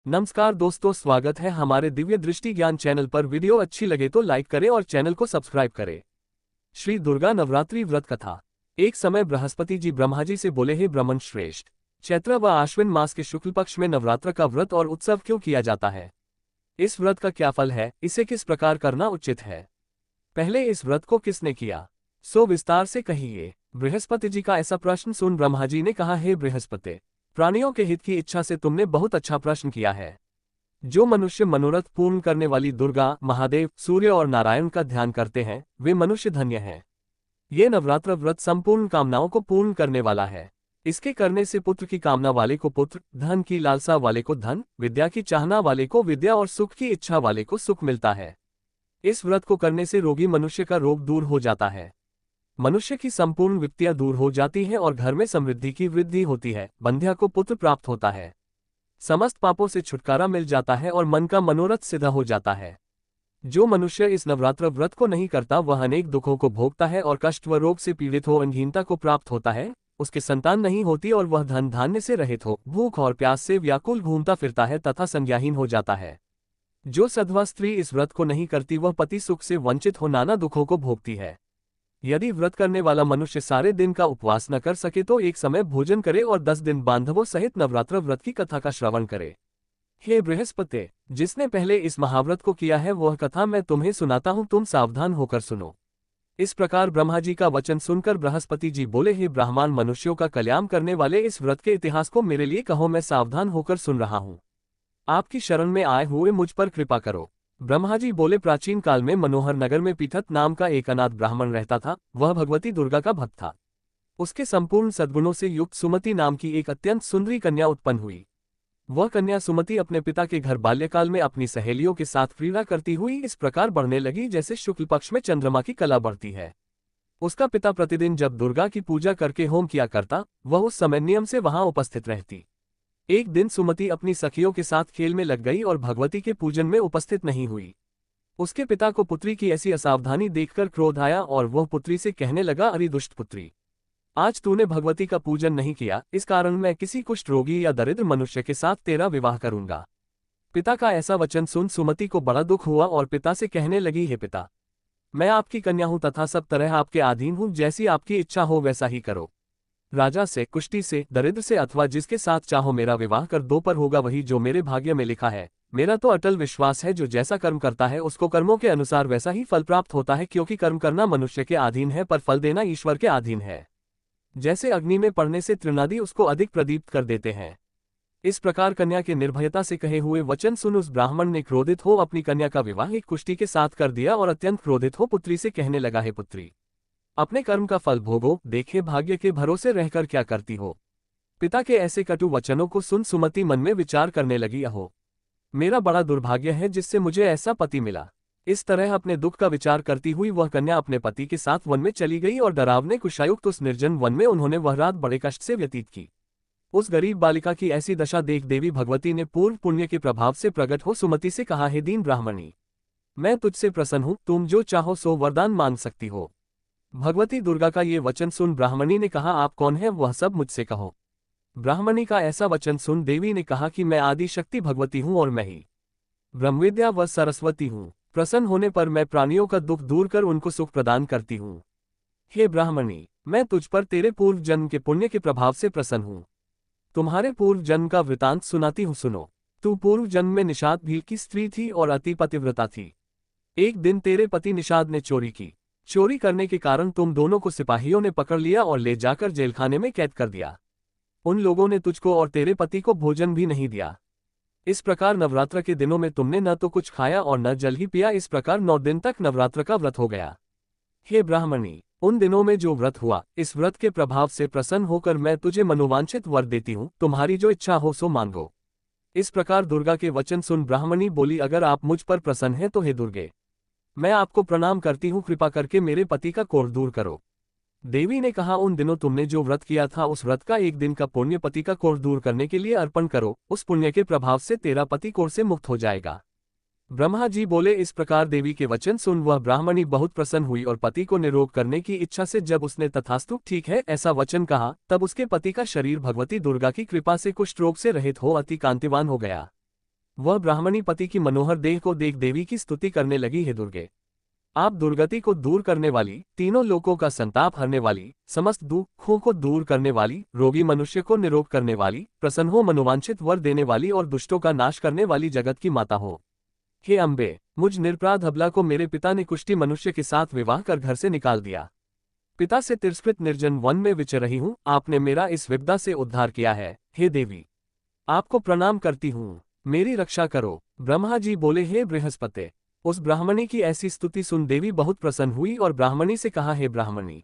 नमस्कार दोस्तों, स्वागत है हमारे दिव्य दृष्टि ज्ञान चैनल पर। वीडियो अच्छी लगे तो लाइक करें और चैनल को सब्सक्राइब करें। श्री दुर्गा नवरात्रि व्रत कथा। एक समय बृहस्पति जी ब्रह्मा जी से बोले, हे ब्रह्मन श्रेष्ठ, चैत्र व आश्विन मास के शुक्ल पक्ष में नवरात्र का व्रत और उत्सव क्यों किया जाता है? इस व्रत का क्या फल है? इसे किस प्रकार करना उचित है? पहले इस व्रत को किसने किया, सो विस्तार से कहिए। बृहस्पति जी का ऐसा प्रश्न सुन ब्रह्मा जी ने कहा, हे बृहस्पति, प्राणियों के हित की इच्छा से तुमने बहुत अच्छा प्रश्न किया है। जो मनुष्य मनोरथ पूर्ण करने वाली दुर्गा, महादेव, सूर्य और नारायण का ध्यान करते हैं, वे मनुष्य धन्य हैं। ये नवरात्र व्रत संपूर्ण कामनाओं को पूर्ण करने वाला है। इसके करने से पुत्र की कामना वाले को पुत्र, धन की लालसा वाले को धन, विद्या की चाहना वाले को विद्या और सुख की इच्छा वाले को सुख मिलता है। इस व्रत को करने से रोगी मनुष्य का रोग दूर हो जाता है, मनुष्य की संपूर्ण विपत्तियां दूर हो जाती है और घर में समृद्धि की वृद्धि होती है। बंध्या को पुत्र प्राप्त होता है, समस्त पापों से छुटकारा मिल जाता है और मन का मनोरथ सिद्ध हो जाता है। जो मनुष्य इस नवरात्र व्रत को नहीं करता वह अनेक दुखों को भोगता है और कष्ट व रोग से पीड़ित हो, अंगहीनता को प्राप्त होता है, उसके संतान नहीं होती और वह धन धान्य से रहित हो, भूख और प्यास से व्याकुल घूमता फिरता है तथा संज्ञाहीन हो जाता है। जो सधवा स्त्री इस व्रत को नहीं करती वह पति सुख से वंचित हो नाना दुखों को भोगती है। यदि व्रत करने वाला मनुष्य सारे दिन का उपवास न कर सके तो एक समय भोजन करे और 10 दिन बांधवों सहित नवरात्र व्रत की कथा का श्रवण करे। हे बृहस्पति, जिसने पहले इस महाव्रत को किया है वह कथा मैं तुम्हें सुनाता हूँ, तुम सावधान होकर सुनो। इस प्रकार ब्रह्मा जी का वचन सुनकर बृहस्पति जी बोले, हे ब्राह्मण, मनुष्यों का कल्याण करने वाले इस व्रत के इतिहास को मेरे लिए कहो, मैं सावधान होकर सुन रहा हूँ। आपकी शरण में आए हुए मुझ पर कृपा करो। ब्रह्मा जी बोले, प्राचीन काल में मनोहर नगर में पीठत नाम का एक अनाथ ब्राह्मण रहता था। वह भगवती दुर्गा का भक्त था। उसके संपूर्ण सद्गुणों से युक्त सुमति नाम की एक अत्यंत सुंदरी कन्या उत्पन्न हुई। वह कन्या सुमति अपने पिता के घर बाल्यकाल में अपनी सहेलियों के साथ क्रीड़ा करती हुई इस प्रकार बढ़ने लगी जैसे शुक्ल पक्ष में चंद्रमा की कला बढ़ती है। उसका पिता प्रतिदिन जब दुर्गा की पूजा करके होम किया करता, वह उस समय नियम से वहां उपस्थित रहती। एक दिन सुमति अपनी सखियों के साथ खेल में लग गई और भगवती के पूजन में उपस्थित नहीं हुई। उसके पिता को पुत्री की ऐसी असावधानी देखकर क्रोध आया और वह पुत्री से कहने लगा, अरे दुष्ट पुत्री, आज तूने भगवती का पूजन नहीं किया, इस कारण मैं किसी कुष्ठ रोगी या दरिद्र मनुष्य के साथ तेरा विवाह करूंगा। पिता का ऐसा वचन सुन सुमति को बड़ा दुख हुआ और पिता से कहने लगी, हे पिता, मैं आपकी कन्या हूं तथा सब तरह आपके अधीन हूं, जैसी आपकी इच्छा हो वैसा ही करो। राजा से, कुष्ठी से, दरिद्र से अथवा जिसके साथ चाहो मेरा विवाह कर दो, पर होगा वही जो मेरे भाग्य में लिखा है। मेरा तो अटल विश्वास है, जो जैसा कर्म करता है उसको कर्मों के अनुसार वैसा ही फल प्राप्त होता है, क्योंकि कर्म करना मनुष्य के अधीन है पर फल देना ईश्वर के अधीन है। जैसे अग्नि में पड़ने से तृणादि उसको अधिक प्रदीप्त कर देते हैं। इस प्रकार कन्या के निर्भयता से कहे हुए वचन सुन उस ब्राह्मण ने क्रोधित हो अपनी कन्या का विवाह एक कुष्ठी के साथ कर दिया और अत्यंत क्रोधित हो पुत्री से कहने लगा, हे पुत्री, अपने कर्म का फल भोगो, देखे भाग्य के भरोसे रहकर क्या करती हो। पिता के ऐसे कटु वचनों को सुन सुमति मन में विचार करने लगी, अहो, मेरा बड़ा दुर्भाग्य है जिससे मुझे ऐसा पति मिला। इस तरह अपने दुख का विचार करती हुई वह कन्या अपने पति के साथ वन में चली गई और डरावने कुशायुक्त उस निर्जन वन में उन्होंने वह रात बड़े कष्ट से व्यतीत की। उस गरीब बालिका की ऐसी दशा देख देवी भगवती ने पूर्व पुण्य के प्रभाव से प्रकट हो सुमति से कहा, हे दीन ब्राह्मणी, मैं तुझसे प्रसन्न हूँ, तुम जो चाहो सो वरदान मांग सकती हो। भगवती दुर्गा का ये वचन सुन ब्राह्मणी ने कहा, आप कौन है वह सब मुझसे कहो। ब्राह्मणी का ऐसा वचन सुन देवी ने कहा कि मैं आदि शक्ति भगवती हूँ और मैं ही ब्रह्मविद्या व सरस्वती हूँ। प्रसन्न होने पर मैं प्राणियों का दुख दूर कर उनको सुख प्रदान करती हूँ। हे ब्राह्मणी, मैं तुझ पर तेरे पूर्व जन्म के पुण्य के प्रभाव से प्रसन्न हूँ। तुम्हारे पूर्व जन्म का वृतांत सुनाती हूँ, सुनो। तू पूर्व जन्म में निषाद भील की स्त्री थी और अति पतिव्रता थी। एक दिन तेरे पति निषाद ने चोरी की। चोरी करने के कारण तुम दोनों को सिपाहियों ने पकड़ लिया और ले जाकर जेलखाने में कैद कर दिया। उन लोगों ने तुझको और तेरे पति को भोजन भी नहीं दिया। इस प्रकार नवरात्र के दिनों में तुमने न तो कुछ खाया और न जल ही पिया। इस प्रकार 9 दिन तक नवरात्र का व्रत हो गया। हे ब्राह्मणी, उन दिनों में जो व्रत हुआ, इस व्रत के प्रभाव से प्रसन्न होकर मैं तुझे मनोवांछित वर देती हूँ, तुम्हारी जो इच्छा हो सो मांगो। इस प्रकार दुर्गा के वचन सुन ब्राह्मणी बोली, अगर आप मुझ पर प्रसन्न हैं तो हे दुर्गे, मैं आपको प्रणाम करती हूँ, कृपा करके मेरे पति का कोढ़ दूर करो। देवी ने कहा, उन दिनों तुमने जो व्रत किया था उस व्रत का एक दिन का पुण्य पति का कोढ़ दूर करने के लिए अर्पण करो। उस पुण्य के प्रभाव से तेरा पति कोढ़ से मुक्त हो जाएगा। ब्रह्मा जी बोले। इस प्रकार देवी के वचन सुन वह ब्राह्मणी बहुत प्रसन्न हुई और पति को निरोग करने की इच्छा से जब उसने तथास्तु ठीक है ऐसा वचन कहा, तब उसके पति का शरीर भगवती दुर्गा की कृपा से कुष्ठ रोग से रहित हो अति कांतिवान हो गया। वह ब्राह्मणी पति की मनोहर देह को देख देवी की स्तुति करने लगी, हे दुर्गे, आप दुर्गति को दूर करने वाली, तीनों लोकों का संताप हरने वाली, समस्त दुखों को दूर करने वाली, रोगी मनुष्य को निरोग करने वाली, प्रसन्न हो मनोवांछित वर देने वाली और दुष्टों का नाश करने वाली जगत की माता हो। हे अम्बे, मुझ निरपराध अबला को मेरे पिता ने कुष्ठी मनुष्य के साथ विवाह कर घर से निकाल दिया। पिता से तिरस्कृत निर्जन वन में विचर रही हूँ, आपने मेरा इस विपदा से उद्धार किया है। हे देवी, आपको प्रणाम करती हूँ, मेरी रक्षा करो। ब्रह्मा जी बोले, हे बृहस्पति। उस ब्राह्मणी की ऐसी स्तुति सुन देवी बहुत प्रसन्न हुई और ब्राह्मणी से कहा, हे ब्राह्मणी,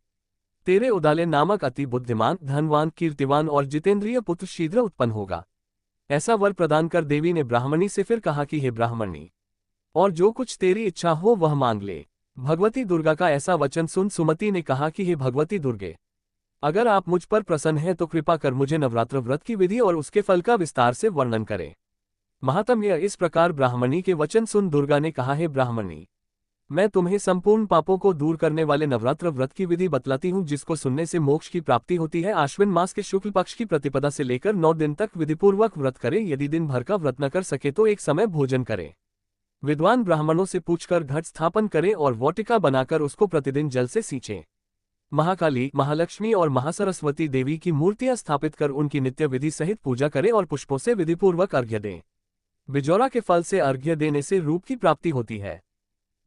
तेरे उदाले नामक अति बुद्धिमान, धनवान, कीर्तिवान और जितेंद्रिय पुत्र शीघ्र उत्पन्न होगा। ऐसा वर प्रदान कर देवी ने ब्राह्मणी से फिर कहा कि हे ब्राह्मणी, और जो कुछ तेरी इच्छा हो वह मांग ले। भगवती दुर्गा का ऐसा वचन सुन सुमति ने कहा कि हे भगवती दुर्गे, अगर आप मुझ पर प्रसन्न हैं तो कृपा कर मुझे नवरात्र व्रत की विधि और उसके फल का विस्तार से वर्णन करें। महात्म्य। इस प्रकार ब्राह्मणी के वचन सुन दुर्गा ने कहा, हे ब्राह्मणी, मैं तुम्हें संपूर्ण पापों को दूर करने वाले नवरात्र व्रत की विधि बतलाती हूँ, जिसको सुनने से मोक्ष की प्राप्ति होती है। आश्विन मास के शुक्ल पक्ष की प्रतिपदा से लेकर 9 दिन तक विधिपूर्वक व्रत करें। यदि दिन भर का व्रत न कर सके तो एक समय भोजन करें। विद्वान ब्राह्मणों से पूछकर घट स्थापन करें और वाटिका बनाकर उसको प्रतिदिन जल से सींचें। महाकाली, महालक्ष्मी और महासरस्वती देवी की मूर्तियां स्थापित कर उनकी नित्य विधि सहित पूजा करें और पुष्पों से विधिपूर्वक अर्घ्य दें। बिजौरा के फल से अर्घ्य देने से रूप की प्राप्ति होती है।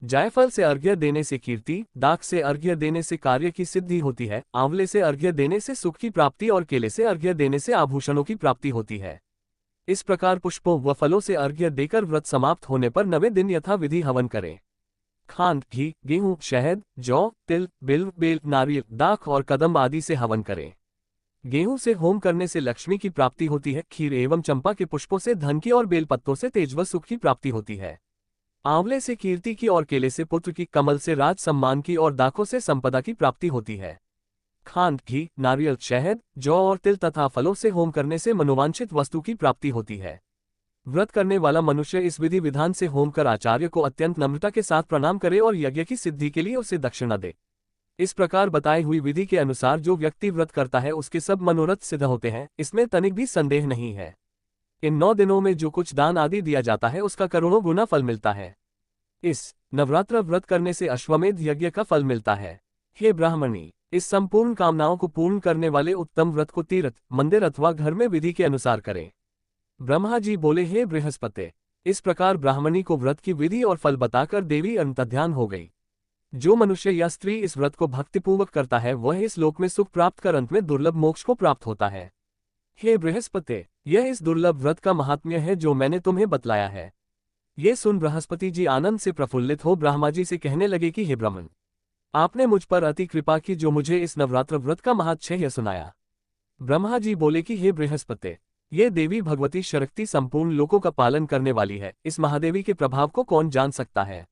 जायफल से अर्घ्य देने से कीर्ति, दाख से अर्घ्य देने से कार्य की सिद्धि होती है, आंवले से अर्घ्य देने से सुख की प्राप्ति और केले से अर्घ्य देने से आभूषणों की प्राप्ति होती है। इस प्रकार पुष्पों व फलों से अर्घ्य देकर व्रत समाप्त होने पर 9वें दिन यथाविधि हवन करें। खांड, घी, गेहूं, शहद, जौ, तिल, बिल्व, बेल, नारियल, दाख और कदम्ब आदि से हवन करें। गेहूं से होम करने से लक्ष्मी की प्राप्ति होती है। खीर एवं चंपा के पुष्पों से धन की और बेलपत्तों से तेज व सुख की प्राप्ति होती है। आंवले से कीर्ति की और केले से पुत्र की, कमल से राज सम्मान की और दाखों से संपदा की प्राप्ति होती है। खांड, घी, नारियल, शहद, जौ और तिल तथा फलों से होम करने से मनोवांछित वस्तु की प्राप्ति होती है। व्रत करने वाला मनुष्य इस विधि विधान से होम कर आचार्य को अत्यंत नम्रता के साथ प्रणाम करे और यज्ञ की सिद्धि के लिए उसे दक्षिणा दे। इस प्रकार बताई हुई विधि के अनुसार जो व्यक्ति व्रत करता है उसके सब मनोरथ सिद्ध होते हैं, इसमें तनिक भी संदेह नहीं है। इन 9 दिनों में जो कुछ दान आदि दिया जाता है उसका करोड़ों गुना फल मिलता है। इस नवरात्र व्रत करने से अश्वमेध यज्ञ का फल मिलता है। हे ब्राह्मणी, इस संपूर्ण कामनाओं को पूर्ण करने वाले उत्तम व्रत को तीर्थ, मंदिर अथवा घर में विधि के अनुसार करें। ब्रह्मा जी बोले, हे बृहस्पति। इस प्रकार ब्राह्मणी को व्रत की विधि और फल बताकर देवी अंतर्ध्यान हो गई। जो मनुष्य या स्त्री इस व्रत को भक्तिपूर्वक करता है वह इस लोक में सुख प्राप्त कर अंत में दुर्लभ मोक्ष को प्राप्त होता है। हे बृहस्पति, यह इस दुर्लभ व्रत का महात्म्य है जो मैंने तुम्हें बतलाया है। ये सुन बृहस्पति जी आनंद से प्रफुल्लित हो ब्रह्मा जी से कहने लगे कि हे ब्राह्मण, आपने मुझ पर अति कृपा की जो मुझे इस नवरात्र व्रत का महात्म्य सुनाया। ब्रह्मा जी बोले कि हे बृहस्पति, ये देवी भगवती शक्ति संपूर्ण लोकों का पालन करने वाली है। इस महादेवी के प्रभाव को कौन जान सकता है।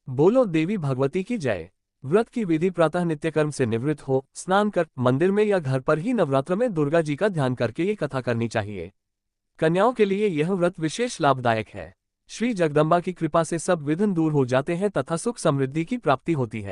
बोलो देवी भगवती की जय। व्रत की विधि प्रातः नित्यकर्म से निवृत्त हो स्नान कर मंदिर में या घर पर ही नवरात्र में दुर्गा जी का ध्यान करके ये कथा करनी चाहिए। कन्याओं के लिए यह व्रत विशेष लाभदायक है। श्री जगदम्बा की कृपा से सब विघ्न दूर हो जाते हैं तथा सुख समृद्धि की प्राप्ति होती है।